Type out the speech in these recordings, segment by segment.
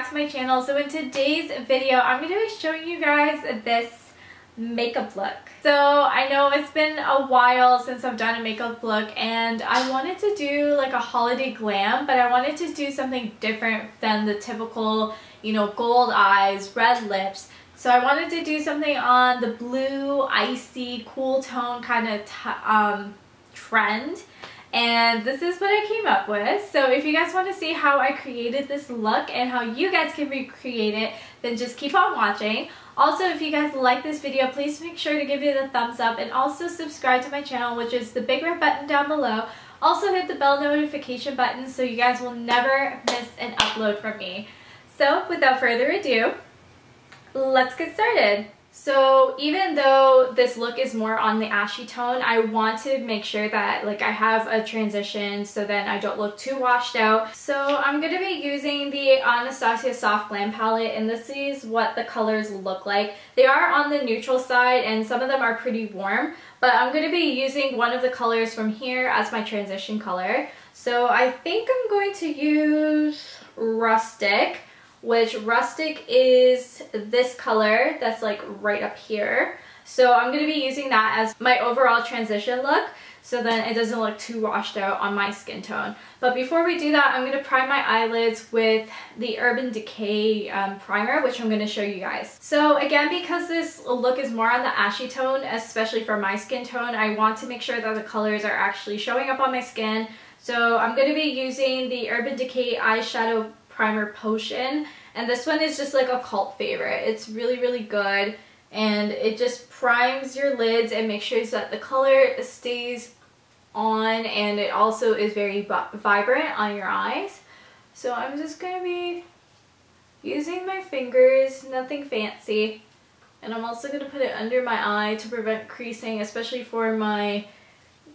back to my channel. So in today's video, I'm going to be showing you guys this makeup look. So I know it's been a while since I've done a makeup look and I wanted to do like a holiday glam, but I wanted to do something different than the typical, you know, gold eyes, red lips. So I wanted to do something on the blue, icy, cool tone kind of trend. And this is what I came up with. So if you guys want to see how I created this look and how you guys can recreate it, then just keep on watching. Also, if you guys like this video, please make sure to give it a thumbs up and also subscribe to my channel, which is the big red button down below. Also hit the bell notification button so you guys will never miss an upload from me. So without further ado, let's get started. So even though this look is more on the ashy tone, I want to make sure that like I have a transition so then I don't look too washed out. So I'm going to be using the Anastasia Soft Glam palette, and this is what the colors look like. They are on the neutral side and some of them are pretty warm, but I'm going to be using one of the colors from here as my transition color. So I think I'm going to use Rustic, which Rustic is this color that's like right up here. So I'm going to be using that as my overall transition look so then it doesn't look too washed out on my skin tone. But before we do that, I'm going to prime my eyelids with the Urban Decay primer, which I'm going to show you guys. So again, because this look is more on the ashy tone, especially for my skin tone, I want to make sure that the colors are actually showing up on my skin. So I'm going to be using the Urban Decay eyeshadow primer potion, and this one is just like a cult favorite. It's really good, and it just primes your lids and makes sure that the color stays on, and it also is very vibrant on your eyes. So I'm just going to be using my fingers, nothing fancy, and I'm also going to put it under my eye to prevent creasing, especially for my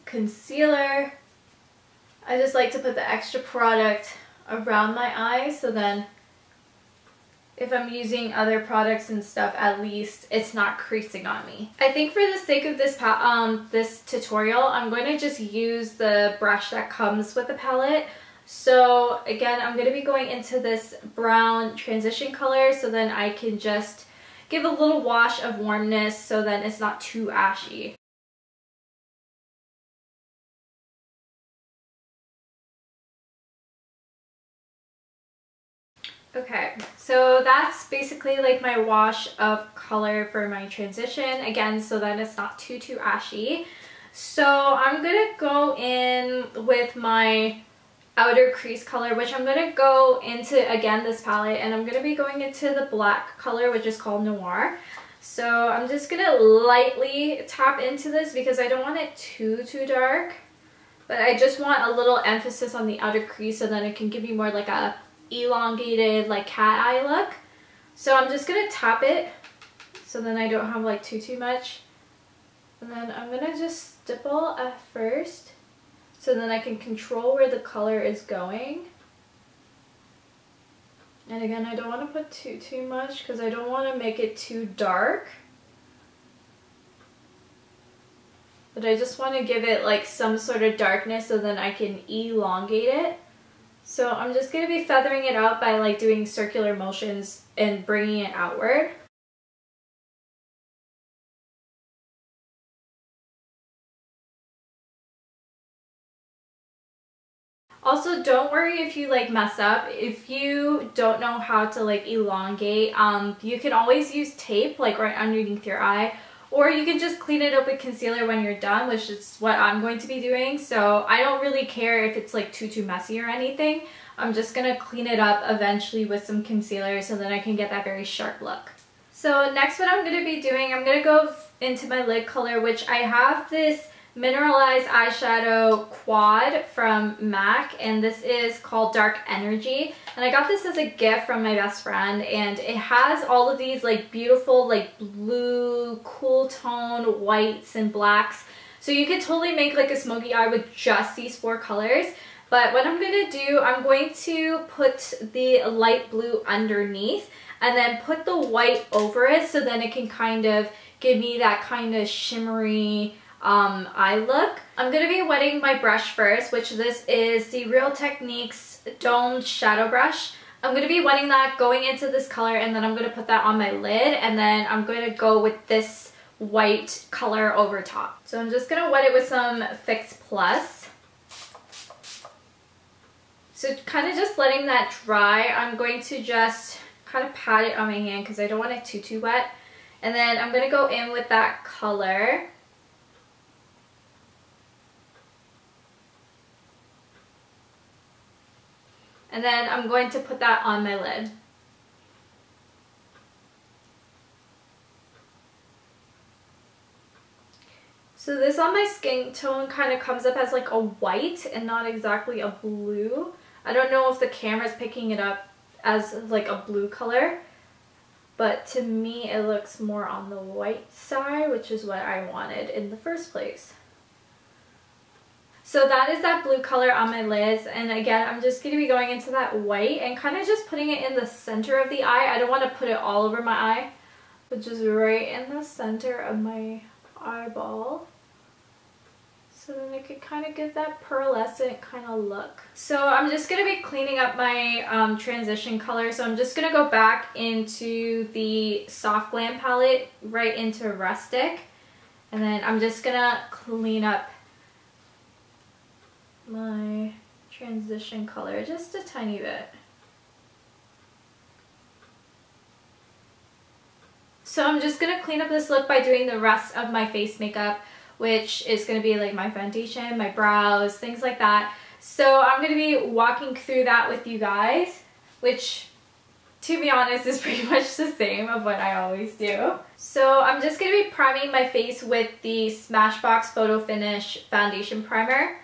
concealer. I just like to put the extra product around my eyes so then if I'm using other products and stuff, at least it's not creasing on me. I think for the sake of this this tutorial, I'm going to just use the brush that comes with the palette. So again, I'm going to be going into this brown transition color so then I can just give a little wash of warmness so then it's not too ashy. Okay, so that's basically like my wash of color for my transition, again, so that it's not too ashy. So I'm gonna go in with my outer crease color, which I'm gonna go into, again, this palette, and I'm gonna be going into the black color, which is called Noir. So I'm just gonna lightly tap into this because I don't want it too dark, but I just want a little emphasis on the outer crease so then it can give you more like a elongated like cat eye look. So I'm just gonna tap it so then I don't have like too much, and then I'm gonna just stipple at first so then I can control where the color is going. And again, I don't want to put too much because I don't want to make it too dark, but I just want to give it like some sort of darkness so then I can elongate it. So I'm just going to be feathering it out by like doing circular motions and bringing it outward. Also, don't worry if you like mess up. If you don't know how to like elongate, you can always use tape like right underneath your eye, or you can just clean it up with concealer when you're done, which is what I'm going to be doing. So I don't really care if it's like too messy or anything. I'm just going to clean it up eventually with some concealer so then I can get that very sharp look. So next, what I'm going to be doing, I'm going to go into my lid color, which I have this mineralized eyeshadow quad from MAC, and this is called Dark Energy, and I got this as a gift from my best friend, and it has all of these like beautiful like blue cool tone whites and blacks, so you could totally make like a smoky eye with just these 4 colors. But what I'm going to do, I'm going to put the light blue underneath and then put the white over it so then it can kind of give me that kind of shimmery eye look. I'm going to be wetting my brush first, which this is the Real Techniques Domed Shadow Brush. I'm going to be wetting that, going into this color, and then I'm going to put that on my lid, and then I'm going to go with this white color over top. So I'm just going to wet it with some Fix Plus. So kind of just letting that dry, I'm going to just kind of pat it on my hand because I don't want it too wet. And then I'm going to go in with that color. And then I'm going to put that on my lid. So this on my skin tone kind of comes up as like a white and not exactly a blue. I don't know if the camera's picking it up as like a blue color, but to me it looks more on the white side, which is what I wanted in the first place. So that is that blue color on my lids, and again I'm just going to be going into that white and kind of just putting it in the center of the eye. I don't want to put it all over my eye, but just right in the center of my eyeball. So then it could kind of give that pearlescent kind of look. So I'm just going to be cleaning up my transition color. So I'm just going to go back into the Soft Glam palette, right into Rustic. And then I'm just going to clean up my transition color just a tiny bit. So I'm just going to clean up this look by doing the rest of my face makeup, which is going to be like my foundation, my brows, things like that. So I'm going to be walking through that with you guys, which to be honest is pretty much the same of what I always do. So I'm just going to be priming my face with the Smashbox Photo Finish Foundation Primer.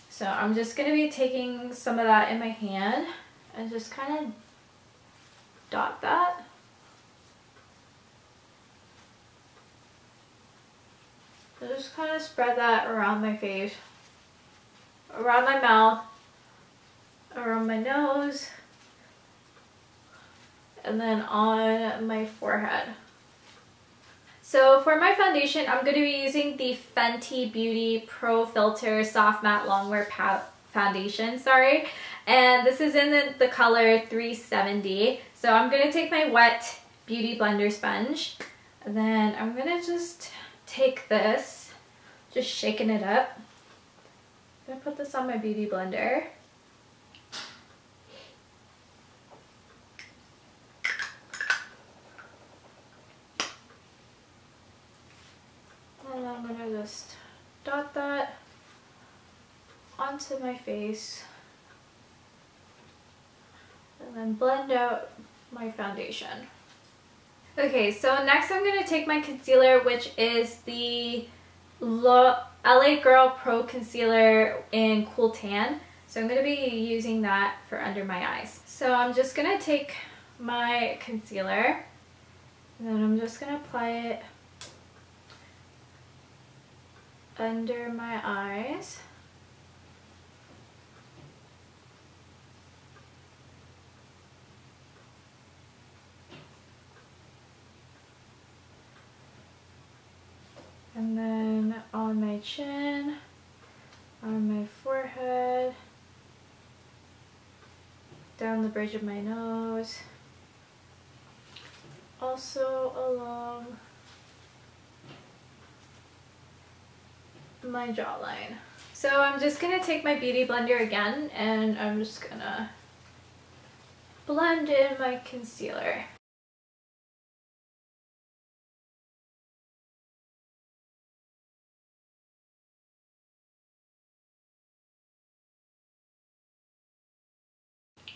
So I'm just going to be taking some of that in my hand and just kind of dot that. So just kind of spread that around my face, around my mouth, around my nose, and then on my forehead. So for my foundation, I'm going to be using the Fenty Beauty Pro Filter Soft Matte Longwear Foundation, and this is in the color 370. So I'm going to take my wet Beauty Blender sponge, and then I'm going to just take this, just shaking it up. I'm going to put this on my Beauty Blender. And I'm going to just dot that onto my face and then blend out my foundation. Okay, so next I'm going to take my concealer, which is the LA Girl Pro Concealer in Cool Tan. So I'm going to be using that for under my eyes. So I'm just going to take my concealer and then I'm just going to apply it under my eyes. And then on my chin, on my forehead, down the bridge of my nose, also along my jawline. So I'm just going to take my Beauty Blender again and I'm just going to blend in my concealer.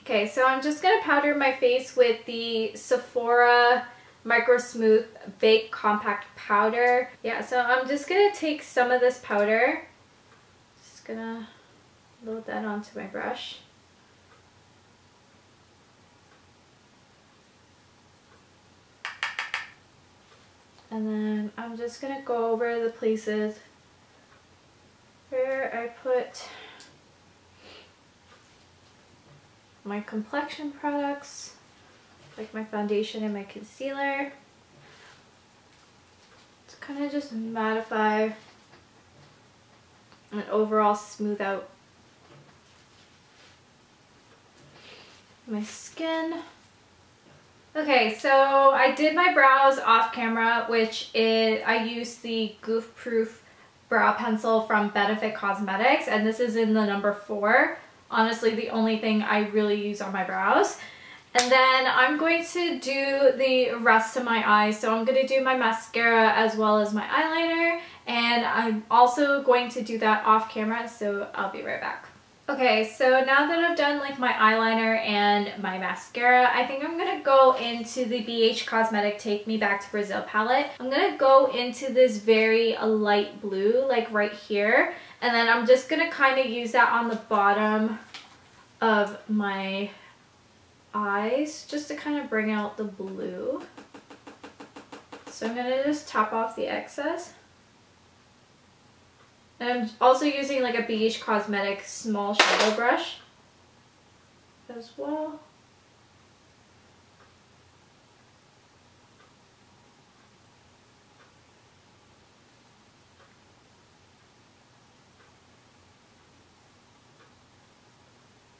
Okay, so I'm just going to powder my face with the Sephora Micro Smooth Bake Compact Powder. Yeah, so I'm just going to take some of this powder. Just going to load that onto my brush. And then I'm just going to go over the places where I put my complexion products, like my foundation and my concealer, to kind of just mattify and overall smooth out my skin. Okay, so I did my brows off camera, which is, I used the Goof Proof brow pencil from Benefit Cosmetics, and this is in the number 4. Honestly, the only thing I really use on my brows. And then I'm going to do the rest of my eyes. So I'm going to do my mascara as well as my eyeliner, and I'm also going to do that off camera, so I'll be right back. Okay, so now that I've done like my eyeliner and my mascara, I think I'm going to go into the BH Cosmetic Take Me Back to Brazil palette. I'm going to go into this very light blue, like right here, and then I'm just going to kind of use that on the bottom of my eyes just to kind of bring out the blue. So I'm going to just top off the excess. And I'm also using like a BH Cosmetics small shadow brush as well.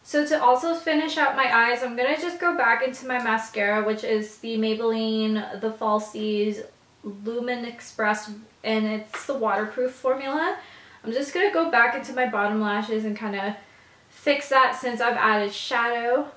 So to also finish out my eyes, I'm going to just go back into my mascara, which is the Maybelline The Falsies Lumen Express, and it's the waterproof formula. I'm just going to go back into my bottom lashes and kind of fix that since I've added shadow.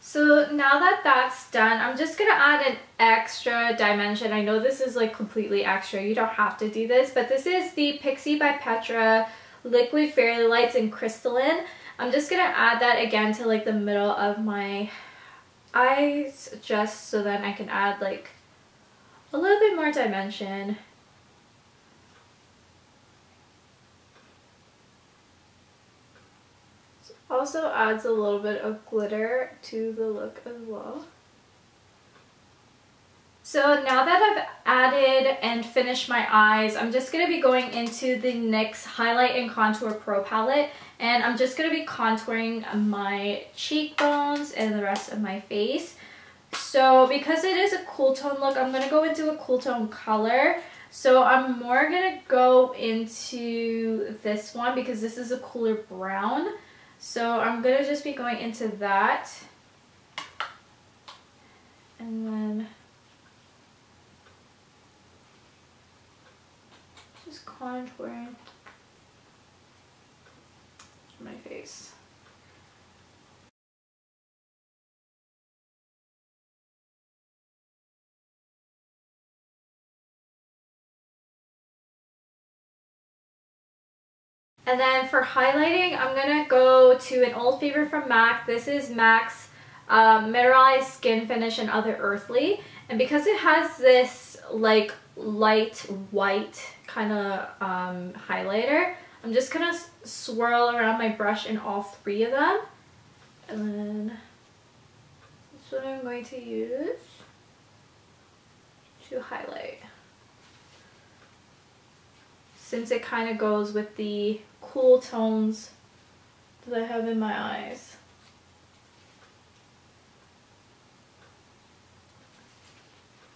So now that that's done, I'm just going to add an extra dimension. I know this is like completely extra. You don't have to do this, but this is the Pixie by Petra Liquid Fairy Lights in Crystalline. I'm just going to add that again to like the middle of my eyes, just so then I can add like a little bit more dimension. This also adds a little bit of glitter to the look as well. So now that I've added and finished my eyes, I'm just going to be going into the NYX Highlight and Contour Pro palette, and I'm just going to be contouring my cheekbones and the rest of my face. So because it is a cool tone look, I'm going to go into a cool tone color. So I'm more going to go into this one because this is a cooler brown. So I'm going to just be going into that. And then just contouring my face. And then for highlighting, I'm going to go to an old favorite from MAC. This is MAC's Mineralized Skin Finish and Other Earthly. And because it has this like light white kind of highlighter, I'm just going to swirl around my brush in all 3 of them. And then that's what I'm going to use to highlight, since it kind of goes with the cool tones that I have in my eyes.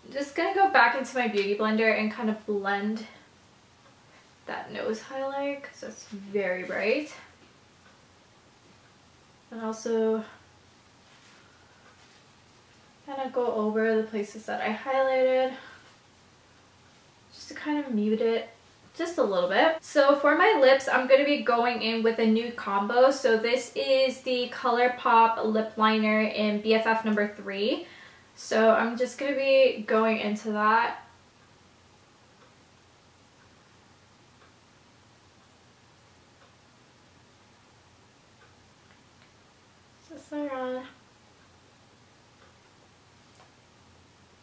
I'm just going to go back into my Beauty Blender and kind of blend that nose highlight because that's very bright. And also kind of go over the places that I highlighted just to kind of mute it just a little bit. So for my lips, I'm going to be going in with a nude combo. So this is the ColourPop lip liner in BFF number 3. So I'm just going to be going into that. Just around.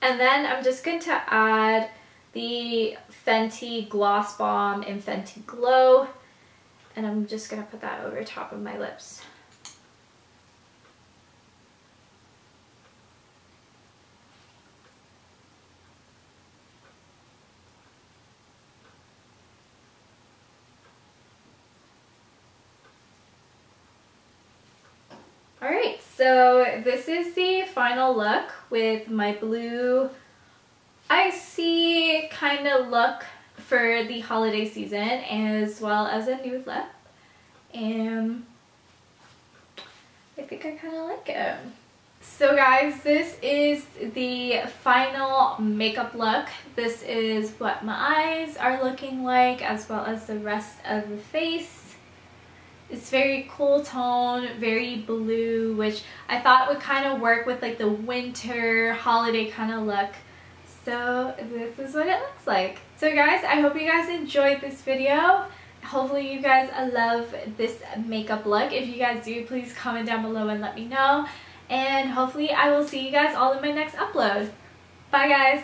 And then I'm just going to add the Fenty Gloss Bomb in Fenty Glow, and I'm just going to put that over top of my lips. Alright, so this is the final look with my blue icy kind of look for the holiday season, as well as a nude lip. And I think I kind of like it. So guys, this is the final makeup look. This is what my eyes are looking like, as well as the rest of the face. It's very cool tone, very blue, which I thought would kind of work with like the winter holiday kind of look. So this is what it looks like. So guys, I hope you guys enjoyed this video. Hopefully you guys love this makeup look. If you guys do, please comment down below and let me know. And hopefully I will see you guys all in my next upload. Bye guys!